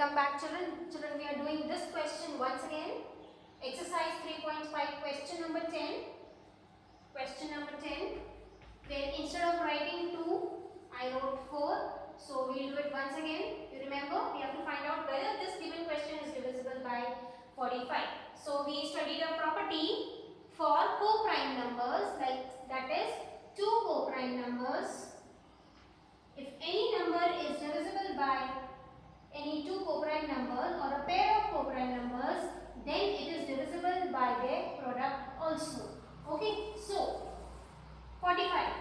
welcome back children. Children, we are doing this question once again. Exercise 3.5, question number 10. Question number 10, where instead of writing 2, I wrote 4. So we will do it once again. You remember, we have to find out whether this given question is divisible by 45. So we studied a property for co-prime numbers, like that is 2 co-prime numbers. If any number is divisible by any 2 co-prime numbers or a pair of co-prime numbers, then it is divisible by their product also. Okay, so 45.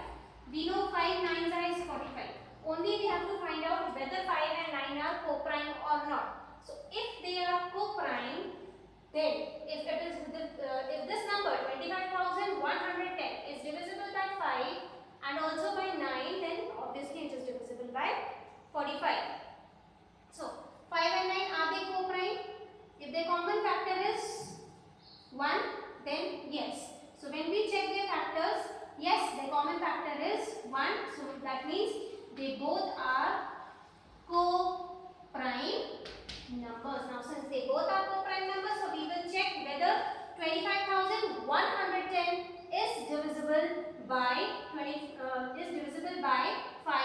We know 5 nines is 45. Only we have to find out whether 5 and 9 are co-prime or not. So if they are co-prime, then if this number 25,110 is divisible by 5 and also by 9, then obviously it is divisible by 45. So 5 and 9, are they co-prime? If the common factor is 1, then yes. So when we check their factors, yes, the common factor is 1. So that means they both are co-prime numbers. Now since they both are co-prime numbers, so we will check whether 25,110 is divisible by 5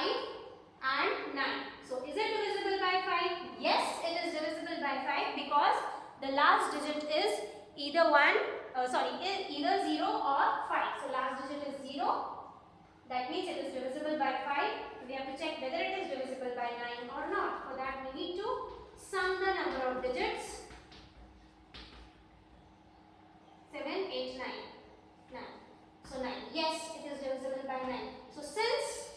and 9. So is it divisible by 5? Yes, it is divisible by 5 because the last digit is either either 0 or 5. So last digit is 0. That means it is divisible by 5. We have to check whether it is divisible by 9 or not. For that we need to sum the number of digits. 7, 8, 9. 9. So 9. Yes, it is divisible by 9. So since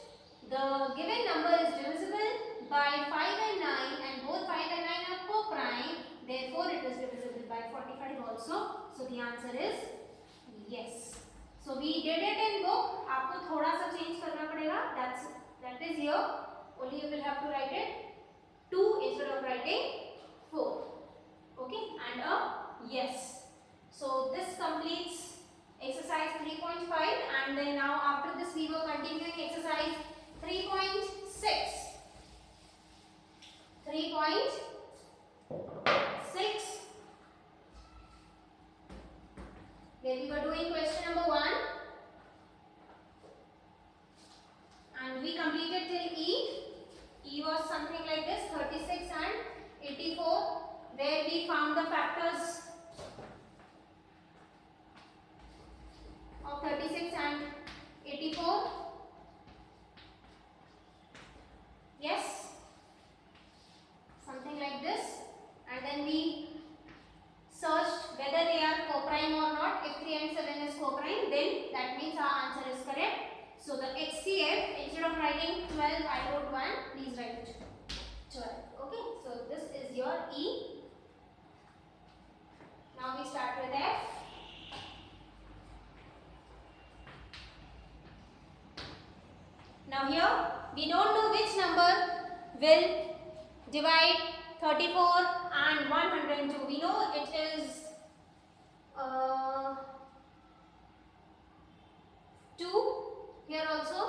the given number is divisible by 5 and 9 and both 5 and 9 are co-prime, therefore it is divisible by 45 also. So the answer is yes. So we did it in book. आपको थोड़ा सा change करना पड़ेगा. That is here. Only you will have to write it 2 instead of writing 4. Okay, and a yes. So this completes exercise 3.5, and then now after this we were continuing exercise 3.6. 3.6, where we were doing question number 1 and we completed till E. E was something like this, 36 and 84, where we found the factors of 36 and 84. Yes, something like this, and then we searched whether they are co-prime or not. If 3 and 7 is co-prime, then that means our answer is correct. So the HCF, instead of writing 12, I wrote 1. Please write it 12. Okay, so this is your E. Now we start with F. Now here we don't know which number will divide 34 and 102. We know it is 2 here also.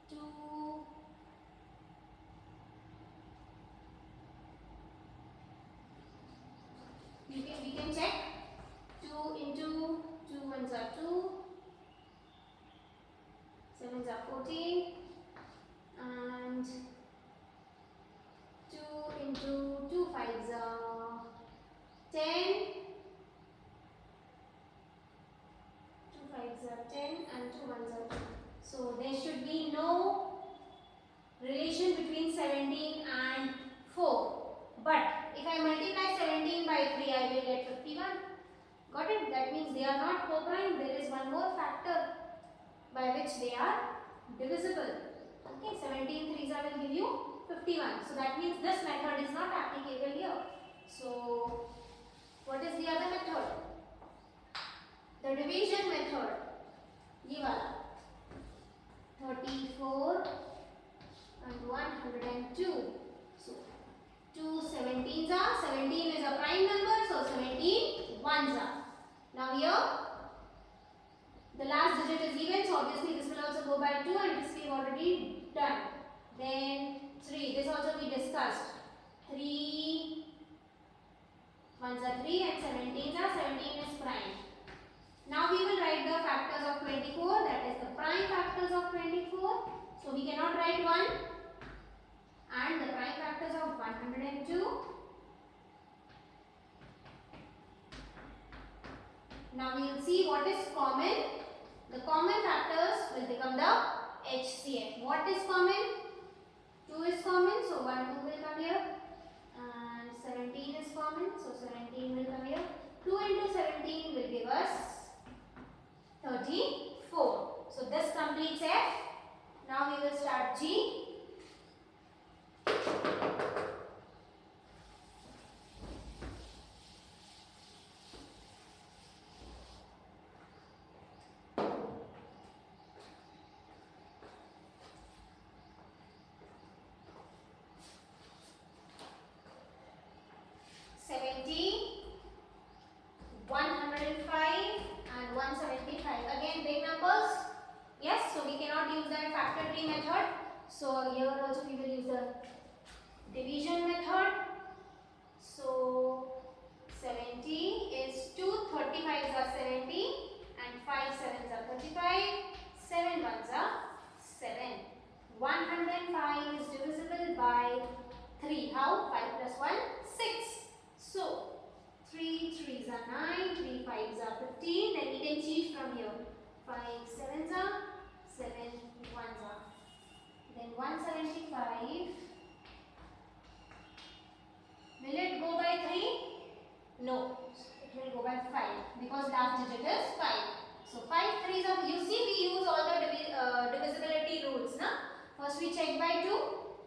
2. We can check. 2 into 2 ones are 2. 7s are 14 and 2 into 2 5s are 10. 2 5s are 10 and 2 1s are 2. So there should be no relation between 17 and 4. But if I multiply 17 by 3, I will get 51. Got it? That means they are not co-prime. There is one more factor by which they are divisible. Okay, 17 3s will give you 51. So that means this method is not applicable here. So what is the other method? The division method. Ye wala. 34 and 102. So 2 17s are. 17 is a prime number. So 17 1s are. Now here the last digit is even, so obviously this will also go by 2, and this we have already done. Then 3, this also we discussed. 3 3 and 17 are 17 is prime. Now we will write the factors of 24, that is the prime factors of 24. So we cannot write 1 and the prime factors of 102. Now we will see what is common. The common factors will become the HCF. What is common? 2 is common, so 1, 2 will come here. And 17 is common, so 17 will come here. 2 into 17 will give us 34. So this completes F. Now we will start G. So here also we will use the division method. So 70 is 2, 35s are 70 and 5 7s are 35, 7 1s are 7. 105 is divisible by 3. How? 5 plus 1, 6. So 3 3s are 9, 3 5s are 15. Then we can change from here. 5 7s are 7 1s are. Then 175, will it go by 3? No, it will go by 5 because last digit is 5. So 5 3s are, you see we use all the divisibility rules. Na? First we check by 2,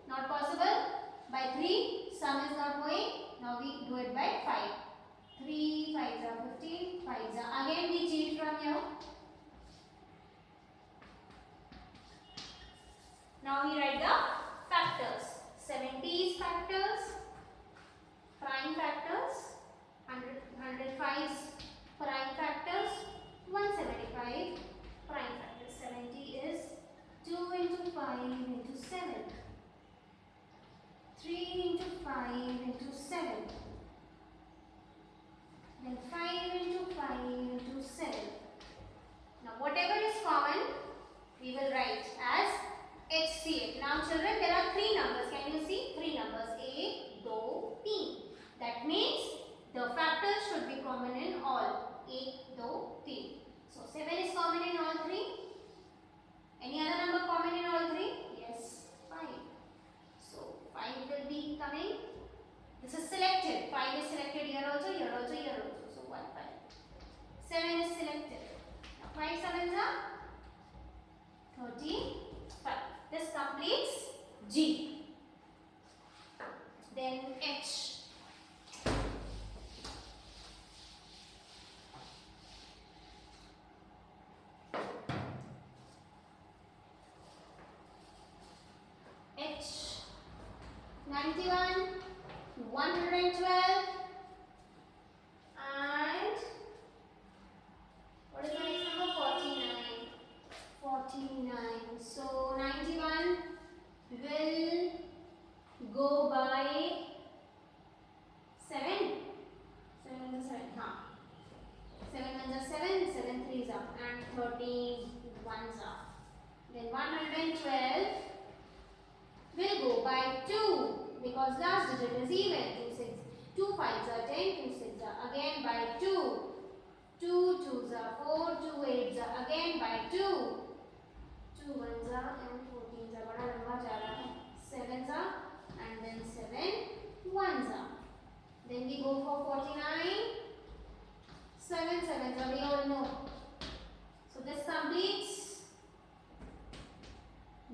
not possible. By 3, sum is not going. Now we do it by 5. 3 5s are 15, 5s are, again we change from here. Now we write the factors. 70 is factors, prime factors, 105 is prime factors, 175 prime factors. 70 is 2 into 5 into 7, 3 into 5 into 7, then 5 into 5 into 7. Now whatever is common, we will write as HCF. Now children, there are 3 numbers. Can you see? 3 numbers. 1, 2, 3. That means the factors should be common in all. 1, 2, 3. So 7 is common in all 3. Any other number common in all 3? Yes, 5. So 5 will be coming. This is selected. 5 is selected here also, here also, here also. So 1, 5. 7 is selected. Now 5 7s are 35. This completes G. Then H. H. 91, 112, and what is the next number? 49. 49. So 91 will go by 7. 7 is 7. Huh. 7 1s are 7, 7 3s are, and 13 1s are. Then 112 will go by 2 because last digit is even. 2 6. 2 5s are 10, 2 6s are again by 2. 2 2s are 4, 2 8s are again by 2. 2 1s are and 14s are. बड़ा लंबा जा रहा है. 7s are and then 7 1s are. Then we go for 49. 7 7s are, we all know. So this completes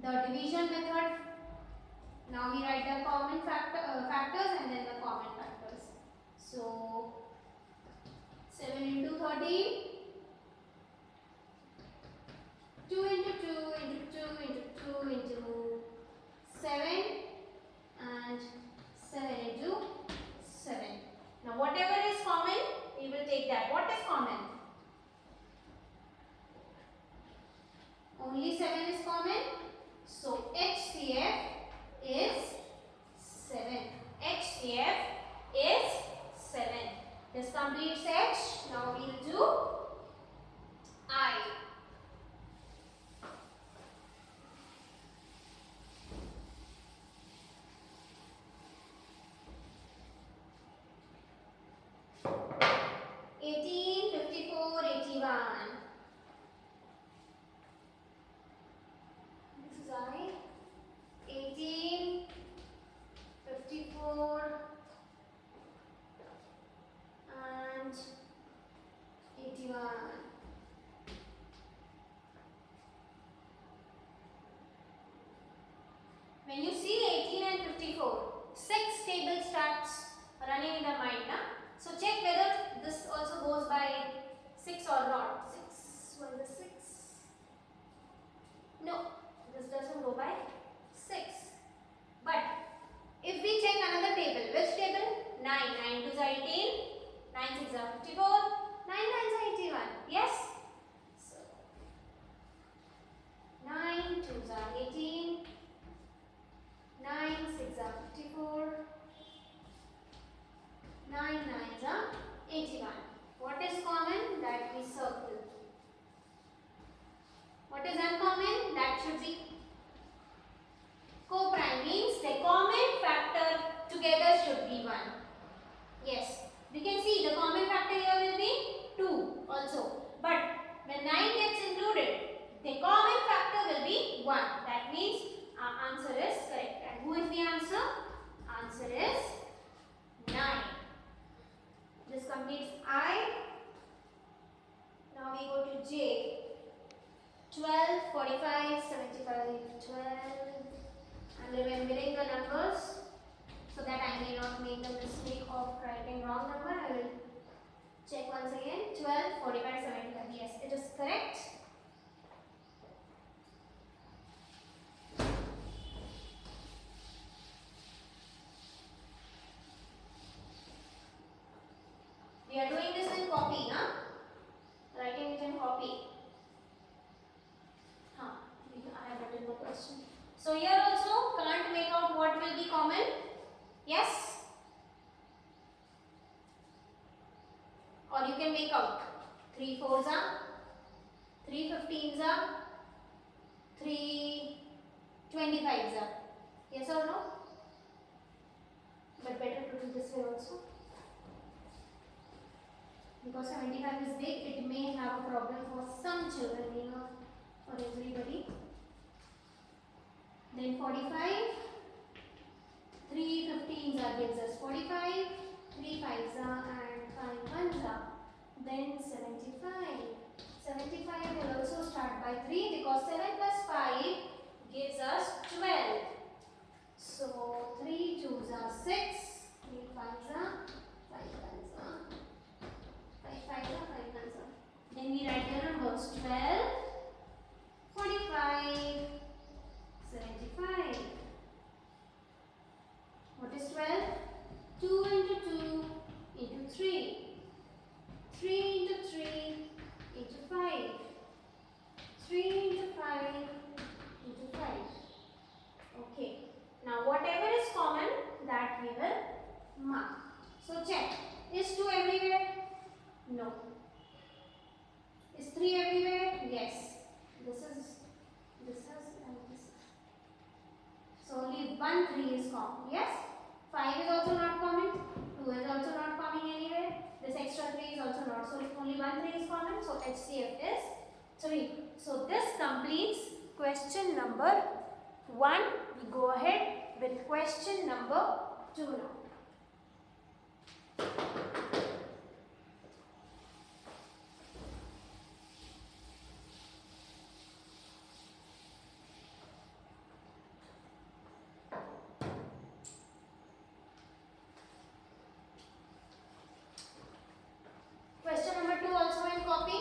the division method. Now we write the common factors and then the common factors. So 7 into 13, 2 into 2 into 2 into 2 into 7 and 7 into 7. Now whatever is common, we will take that. What is common? Only 7 is common. So HCF is 7. HCF is 7. This 18 and 54. 6 table starts running in the mind. Na? So check whether this also goes by 6 or not. 6, what is the 6? No, this doesn't go by 6. But if we check another table, which table? 9. 9 2s are 18, 9 6 are 54, 9 9s are 81. Yes? So 9 2s are 18, 9 6 are 54, 9 9s are 81. What is common? That we circle. What is uncommon? That should be co-prime, means the common factor together should be 1. Yes, we can see the common factor here will be 2 also. But when 9 gets included, the common factor will be 1. That means our answer is correct. And who is the answer? Answer is 9. This completes I. Now we go to J. 12, 45, 75, 12. I'm remembering the numbers so that I may not make the mistake of writing wrong number. I will check once again. 12, 45, 75. Yes, it is correct. We are doing this in copy, na? Writing it in copy. I have written the question. So here also can't make out what will be common. Yes? Or you can make out 3 4s are, 3 15s are, 3 25s are. Yes or no? But better to do this way also. Because 75 is big, it may have a problem for some children, may not for everybody. Then 45, 3 15s are gives us 45, 3 5s are and 5 1s are. Then 75. 75 will also start by 3 because 7 plus 5 gives us 12. So 3 2s are 6, 3 5s are, 5 1s are, 5 5s are, 5 1s are. Then we write the numbers 12, 45, 75. What is 12? 2 into 2 into 3. 3 into 3 into 5. 3 into 5 into 5. Okay. Now whatever is common, that we will mark. So check. Is 2 everywhere? No. Is 3 everywhere? Yes. This is and this is. So only 1 3 is common. Yes? 5 is also not common. 2 is also not coming anywhere. This extra 3 is also not. So if only 1 3 is common, so HCF is 3. So this completes question number 1. We go ahead with question number 2 now. Question number 2 also in copy.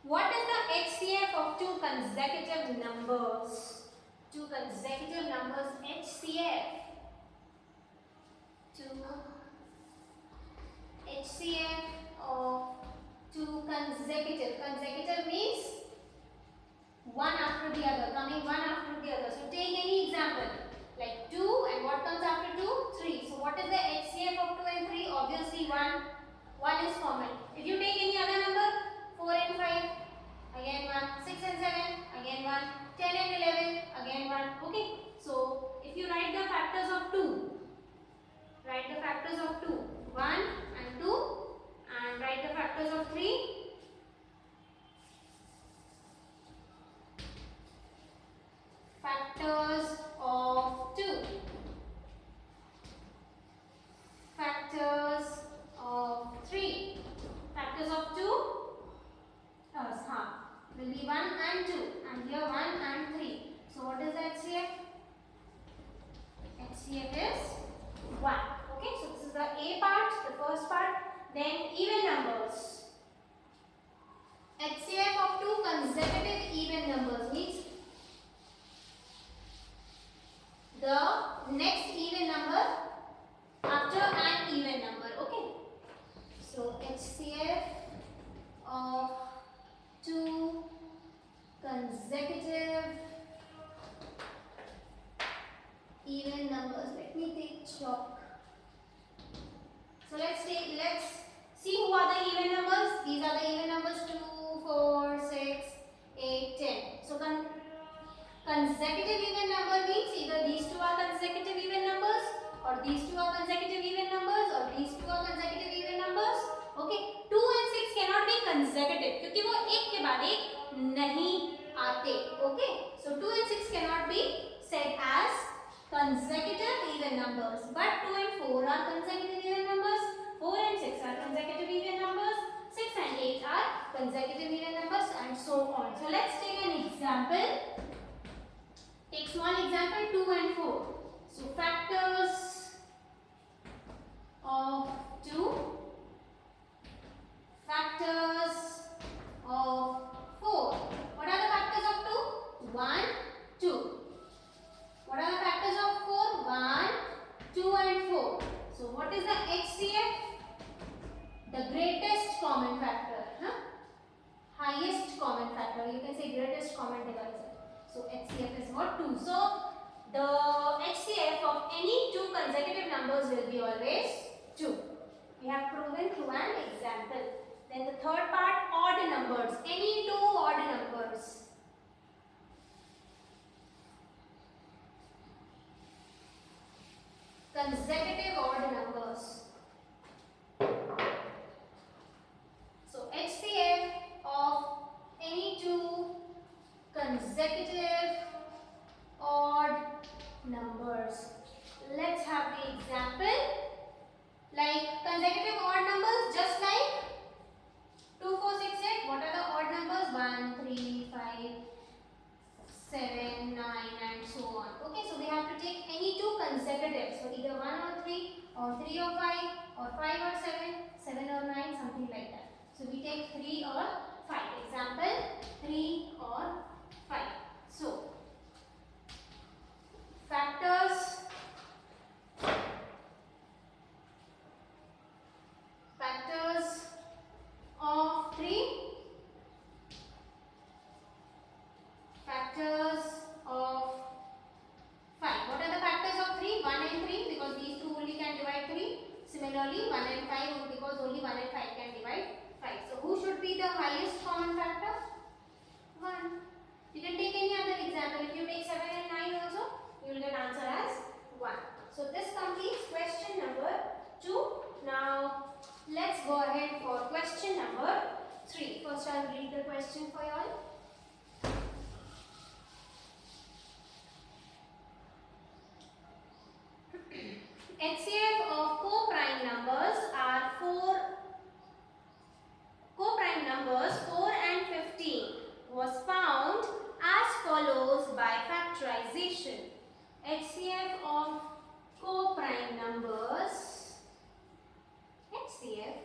What is the HCF of two consecutive numbers? Two consecutive numbers HCF. HCF of two consecutive. Consecutive means one after the other, coming one after the other. So take any example. Like 2 and what comes after 2? 3. So what is the HCF of 2 and 3? Obviously 1. 1 is common. If you take any other number, 4 and 5, again 1. 6 and 7, again 1. 10 and 11, again 1. Okay. So if you write the factors of 2, write the factors of 2. 1 and 2, and write the factors of 3. Factors of 2. Factors of 3. Factors of 2 will be 1 and 2, and here 1 and 3. So what is that? HCF is 1. Okay, so this is the A part, the first part. Then even numbers. HCF of two consecutive even numbers means the next even number after an even number. Okay, so HCF of two consecutive even numbers. Let me take chalk. So let's see who are the even numbers. These are the even numbers 2, 4, 6, 8, 10. So consecutive even number means either these two are consecutive even numbers, or these two are consecutive even numbers, or these two are consecutive even numbers. Okay, 2 and 6 cannot be consecutive क्योंकि वो एक के बाद एक नहीं आते. Okay, so 2 and 6 cannot be said as consecutive even numbers, but 2 and 4 are consecutive even numbers, 4 and 6 are consecutive even numbers, 6 and 8 are consecutive even numbers, and so on. So let's take an example. Take small example 2 and 4. So factors of 2, factors of 4. What are the factors of 2? 1, 2. What are the factors of 4? 1, 2 and 4. So what is the HCF? The greatest common factor. Highest common factor. You can say greatest common divisor. So HCF is what? 2. So the HCF of any two consecutive numbers will be always 2. We have proven through an example. Then the third part, odd numbers. Any two odd numbers. Consecutive odd numbers. So HCF of any two consecutive odd numbers. Let's have the example. Like consecutive odd numbers, just like 2, 4, 6, 8. What are the odd numbers? 1, 3, 5, 7, 9 and so on. Okay, so we have to take any two consecutive. So either 1 or 3 or 3 or 5 or 5 or 7, 7 or 9, something like that. So we take 3 or 5. Example 3 or 5. So factors of 3, factors of 5. What are the factors of 3? 1 and 3, because these two only can divide 3. Similarly 1 and 5, because only 1 and 5 can divide 5. So who should be the highest common factor? 1. You can take any other example. If you take 7 and 9 also, you will get answer as 1. So this completes question number 2. Now let's go ahead for question number 3. First I will read the question for you all. HCF of co-prime numbers are 4 and 15 was found as follows by factorization. HCF of co-prime numbers, HCF,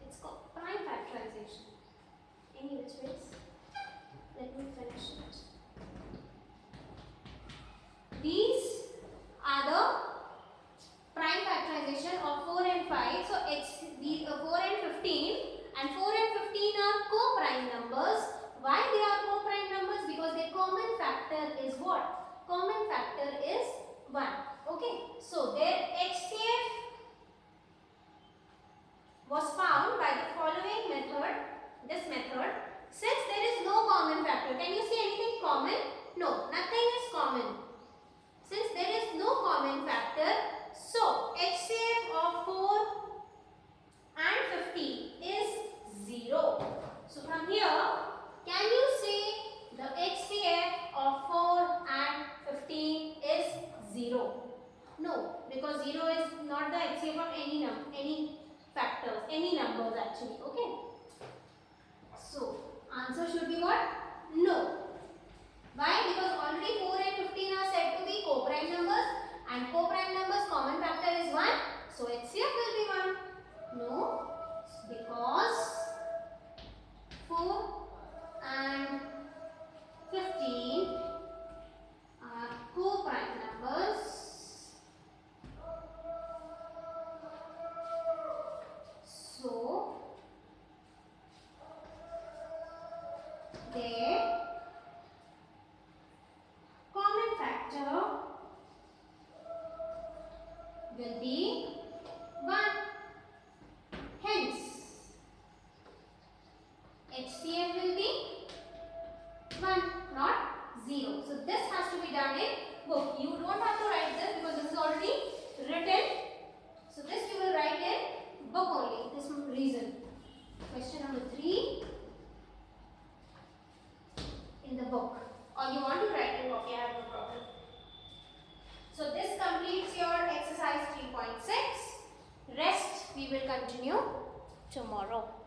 it's called prime factorization. Any which ways? Let me finish it. These are the prime factorization of 4 and 5. So these 4 and 15, and 4 and 15 are co-prime numbers. Why they are co-prime numbers? Because their common factor is what? Common factor is 1. Okay. So their HCF was found by the following method. This method. Since there is no common factor, can you see anything common? No, nothing is common. Since there is no common factor, so HCF of 4 and 15 is 0. So from here, can you say the HCF of 4 and 15 is 0? No, because 0 is not the HCF of any factors, any numbers actually. Okay. So answer should be what? No. Why? Because already 4 and 15 are said to be co-prime numbers, and co-prime 1, not 0. So this has to be done in book. You don't have to write this because this is already written. So this you will write in book only. This reason. Question number 3 in the book. Or you want to write in book, you have no problem. So this completes your exercise 3.6. Rest we will continue tomorrow.